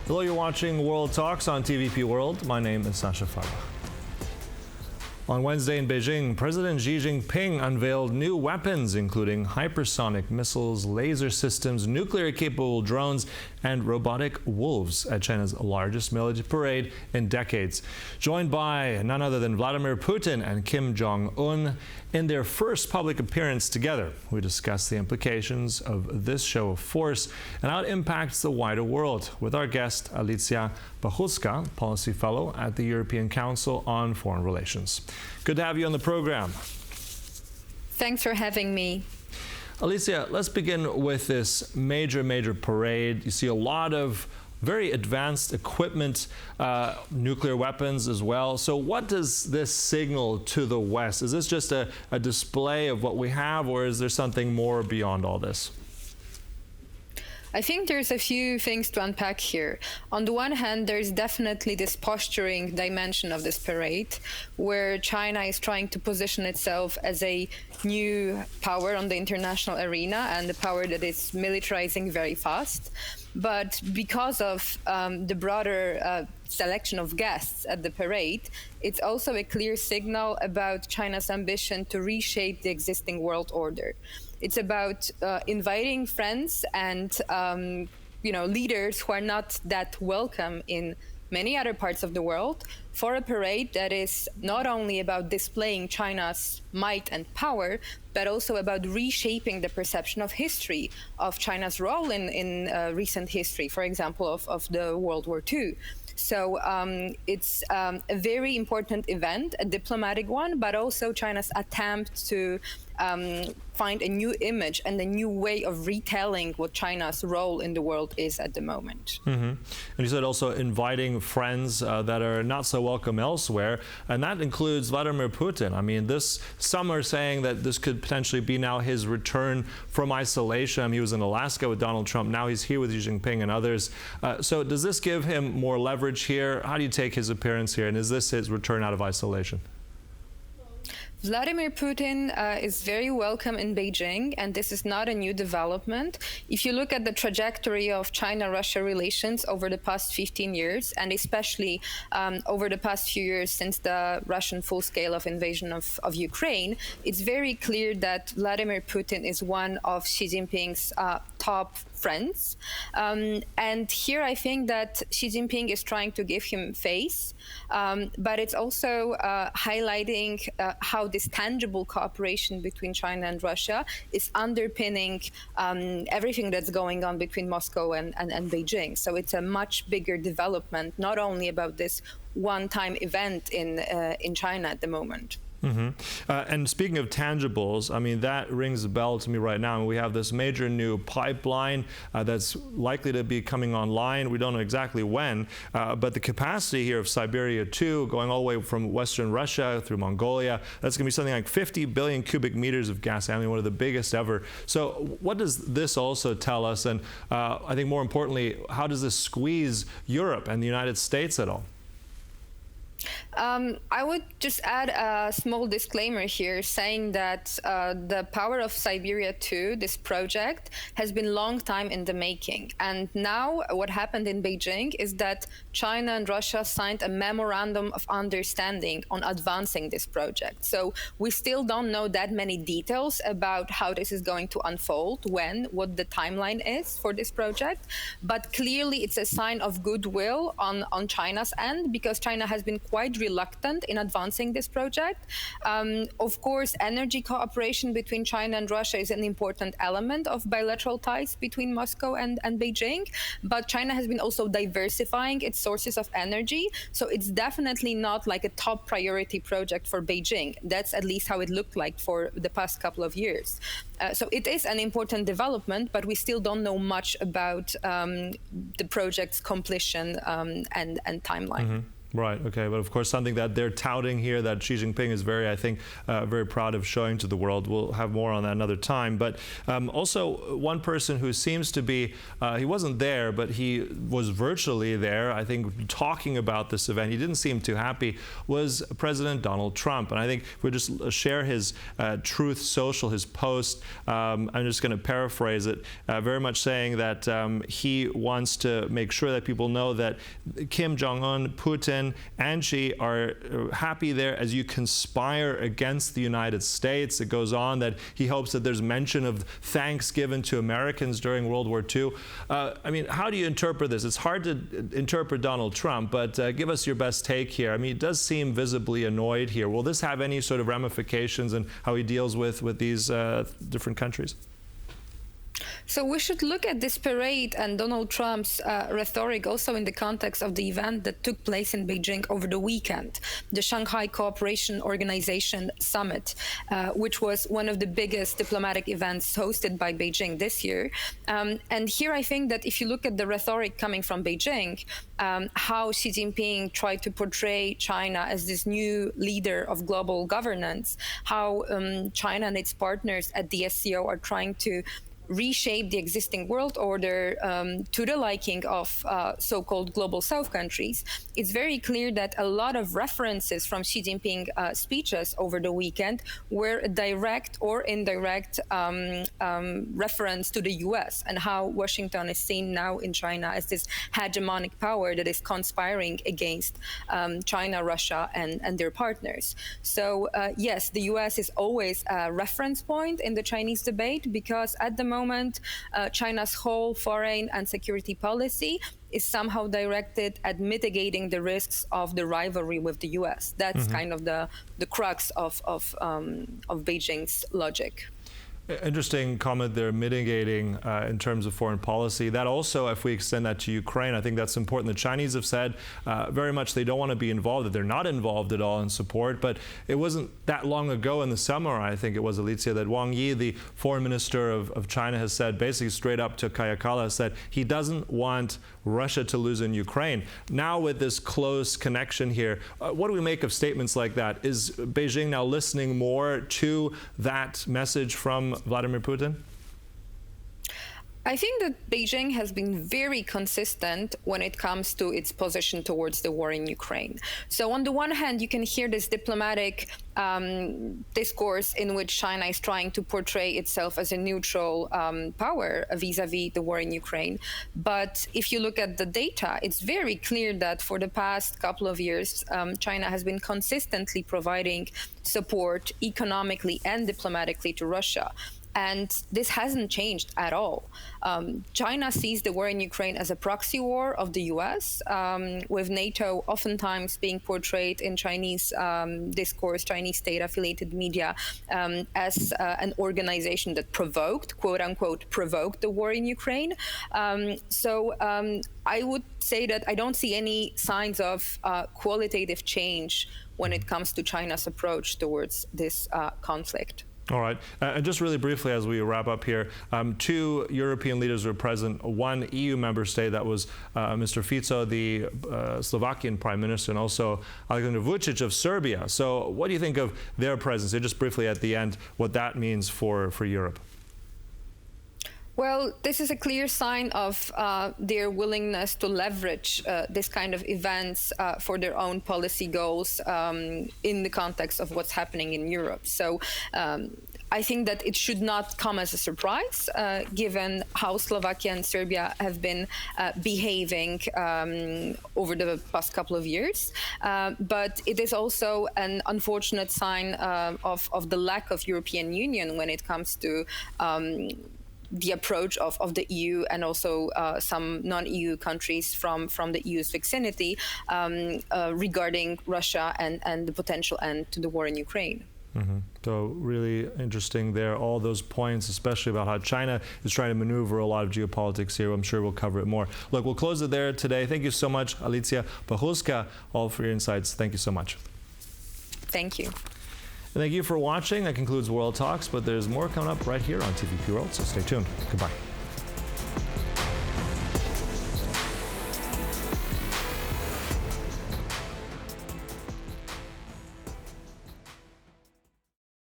Hello, you're watching World Talks on TVP World. My name is Sasha Farah. On Wednesday in Beijing, President Xi Jinping unveiled new weapons, including hypersonic missiles, laser systems, nuclear-capable drones, and robotic wolves at China's largest military parade in decades. Joined by none other than Vladimir Putin and Kim Jong in their first public appearance together, we discuss the implications of this show of force and how it impacts the wider world with our guest, Alicja Bachulska, Policy Fellow at the European Council on Foreign Relations. Good to have you on the program. Thanks for having me. Alicja, let's begin with this major parade. You see a lot of very advanced equipment, nuclear weapons as well. So what does this signal to the West? Is this just a display of what we have, or is there something more beyond all this? I think there's a few things to unpack here. On the one hand, there's definitely this posturing dimension of this parade, where China is trying to position itself as a new power on the international arena and a power that is militarizing very fast. But because of the broader selection of guests at the parade, it's also a clear signal about China's ambition to reshape the existing world order. It's about inviting friends and leaders who are not that welcome in many other parts of the world for a parade that is not only about displaying China's might and power, but also about reshaping the perception of history, of China's role in recent history, for example, of the World War II. So it's a very important event, a diplomatic one, but also China's attempt to find a new image and a new way of retelling what China's role in the world is at the moment. Mm-hmm. And you said also inviting friends that are not so welcome elsewhere, and that includes Vladimir Putin. I mean, some are saying that this could potentially be now his return from isolation. He was in Alaska with Donald Trump. Now he's here with Xi Jinping and others. So does this give him more leverage here? How do you take his appearance here? And is this his return out of isolation? Vladimir Putin is very welcome in Beijing, and this is not a new development. If you look at the trajectory of China-Russia relations over the past 15 years, and especially over the past few years since the Russian full-scale invasion of Ukraine, it's very clear that Vladimir Putin is one of Xi Jinping's top friends. And here I think that Xi Jinping is trying to give him face, but it's also highlighting how this tangible cooperation between China and Russia is underpinning everything that's going on between Moscow and Beijing. So it's a much bigger development, not only about this one-time event in China at the moment. Mm-hmm. And speaking of tangibles, I mean, that rings a bell to me right now. We have this major new pipeline that's likely to be coming online. We don't know exactly when, but the capacity here of Siberia 2, going all the way from Western Russia through Mongolia, that's going to be something like 50 billion cubic meters of gas. I mean, one of the biggest ever. So what does this also tell us? And I think more importantly, how does this squeeze Europe and the United States at all? I would just add a small disclaimer here saying that the power of Siberia 2, this project, has been long time in the making. And now what happened in Beijing is that China and Russia signed a memorandum of understanding on advancing this project. So we still don't know that many details about how this is going to unfold, what the timeline is for this project. But clearly it's a sign of goodwill on China's end, because China has been quite reluctant in advancing this project. Of course, energy cooperation between China and Russia is an important element of bilateral ties between Moscow and Beijing, but China has been also diversifying its sources of energy, so it's definitely not like a top priority project for Beijing. That's at least how it looked like for the past couple of years. So it is an important development, but we still don't know much about the project's completion and timeline. Mm-hmm. Right. Okay. But of course, something that they're touting here that Xi Jinping is very, I think, very proud of showing to the world. We'll have more on that another time. But also, one person who seems to be, he wasn't there, but he was virtually there, I think, talking about this event. He didn't seem too happy, was President Donald Trump. And I think if we just share his Truth Social, his post, I'm just going to paraphrase it, very much saying that he wants to make sure that people know that Kim Jong-un, Putin, and Xi are happy there as you conspire against the United States. It goes on that he hopes that there's mention of thanks given to Americans during World War II. I mean, how do you interpret this? It's hard to interpret Donald Trump, but give us your best take here. I mean, he does seem visibly annoyed here. Will this have any sort of ramifications in how he deals with these different countries? So we should look at this parade and Donald Trump's rhetoric also in the context of the event that took place in Beijing over the weekend, the Shanghai Cooperation Organization Summit, which was one of the biggest diplomatic events hosted by Beijing this year. And here I think that if you look at the rhetoric coming from Beijing, how Xi Jinping tried to portray China as this new leader of global governance, how China and its partners at the SCO are trying to reshape the existing world order to the liking of so-called global south countries, it's very clear that a lot of references from Xi Jinping speeches over the weekend were a direct or indirect reference to the US and how Washington is seen now in China as this hegemonic power that is conspiring against China, Russia, and their partners. So yes, the US is always a reference point in the Chinese debate because at the moment, China's whole foreign and security policy is somehow directed at mitigating the risks of the rivalry with the U.S. That's kind of the crux of Beijing's logic. Interesting comment there, mitigating in terms of foreign policy. That also, if we extend that to Ukraine, I think that's important. The Chinese have said very much they don't want to be involved, that they're not involved at all in support. But it wasn't that long ago in the summer, I think it was, Alicia, that Wang Yi, the foreign minister of China, has said, basically straight up to Kayakala, said he doesn't want Russia to lose in Ukraine. Now with this close connection here, what do we make of statements like that? Is Beijing now listening more to that message from Vladimir Putin? I think that Beijing has been very consistent when it comes to its position towards the war in Ukraine. So on the one hand, you can hear this diplomatic discourse in which China is trying to portray itself as a neutral power vis-a-vis the war in Ukraine. But if you look at the data, it's very clear that for the past couple of years, China has been consistently providing support economically and diplomatically to Russia. And this hasn't changed at all. China sees the war in Ukraine as a proxy war of the US, with NATO oftentimes being portrayed in Chinese discourse, Chinese state-affiliated media, as an organization that provoked, quote unquote, provoked the war in Ukraine. So I would say that I don't see any signs of qualitative change when it comes to China's approach towards this conflict. All right. And just really briefly as we wrap up here, two European leaders were present, one EU member state, that was Mr. Fico, the Slovakian Prime Minister, and also Aleksandar Vučić of Serbia. So what do you think of their presence? And just briefly at the end, what that means for Europe? Well, this is a clear sign of their willingness to leverage this kind of events for their own policy goals in the context of what's happening in Europe. So I think that it should not come as a surprise, given how Slovakia and Serbia have been behaving over the past couple of years. But it is also an unfortunate sign of the lack of European Union when it comes to the approach of the EU and also some non-EU countries from the EU's vicinity regarding Russia and the potential end to the war in Ukraine. Mm-hmm. So really interesting there, all those points, especially about how China is trying to maneuver a lot of geopolitics here. I'm sure we'll cover it more. Look, we'll close it there today. Thank you so much, Alicja Bachulska, all for your insights. Thank you so much. Thank you. And thank you for watching. That concludes World Talks, but there's more coming up right here on TVP World, so stay tuned. Goodbye.